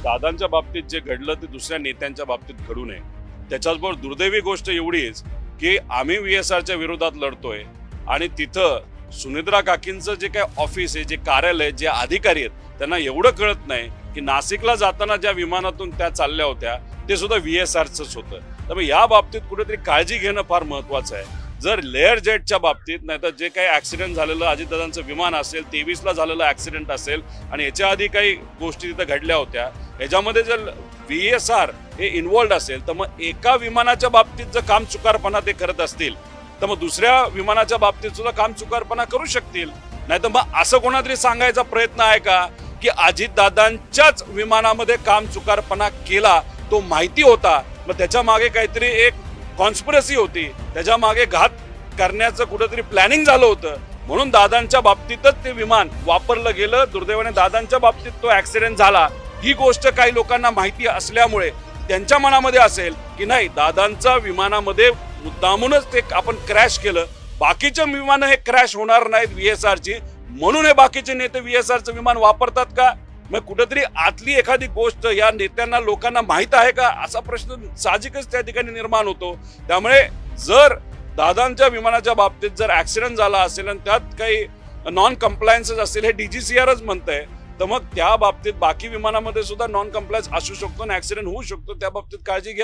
दादांच्या बाबतीत जे घडलं ते दुसऱ्या नेत्यांच्या बाबतीत घडू नये. त्याच्याचबरोबर दुर्दैवी गोष्ट एवढीच की आम्ही VSRच्या विरोधात लढतोय आणि तिथं सुनिद्रा काकींचं जे काय ऑफिस आहे, जे कार्यालय, जे अधिकारी आहेत त्यांना एवढं कळत नाही की नाशिकला जाताना ज्या विमानातून त्या चालल्या होत्या ते सुद्धा VSRचंच होतं. त्यामुळे या बाबतीत कुठेतरी काळजी घेणं फार महत्वाचं आहे. जर लेअर जेटच्या बाबतीत नाही तर जे काही ऍक्सिडेंट झालेलं अजितदादांचं विमान असेल, 23ला झालेलं ऍक्सिडेंट असेल आणि याच्या आधी काही गोष्टी तिथं घडल्या होत्या, याच्यामध्ये जर VSR हे इन्व्हॉल्ड असेल तर मग एका विमानाच्या बाबतीत जर काम चुकारपणा ते करत असतील तर मग दुसऱ्या विमानाच्या बाबतीत सुद्धा काम चुकारपणा करू शकतील. नाही तर मग असं कोणातरी सांगायचा प्रयत्न आहे का की अजितदादांच्याच विमानामध्ये काम चुकारपणा केला, तो माहिती होता, मग त्याच्या मागे काहीतरी एक कॉन्स्पिरसी होती, त्याच्या मागे घात करण्याचं कुठेतरी प्लॅनिंग झालं होतं, म्हणून दादांच्या बाबतीतच ते विमान वापरलं गेलं. दुर्दैवाने दादांच्या बाबतीत तो ऍक्सिडेंट झाला. ही गोष्ट काही लोकांना माहिती असल्यामुळे त्यांच्या मनामध्ये असेल की नाही, दादांच्या विमानामध्ये मुद्दामूनच ते आपण क्रॅश केलं, बाकीचे विमानं हे क्रॅश होणार नाहीत VSRची, म्हणून हे बाकीचे नेते VSRचं विमान वापरतात का? मग कुठेतरी आतली एखादी गोष्ट या नेत्यांना लोकांना माहित आहे का असा प्रश्न साहजिकच त्या ठिकाणी निर्माण होतो. त्यामुळे जर दादांच्या विमानाच्या बाबतीत जर ऍक्सिडेंट झाला असेल आणि त्यात काही नॉन कम्प्लायन्सेस असतील, हे DGCRच म्हणतंय, तर मग त्या बाबतीत बाकी विमानामध्ये सुद्धा नॉन कम्प्लायन्स असू शकतो आणि ऍक्सिडेंट होऊ शकतो. त्या बाबतीत काळजी घ्या.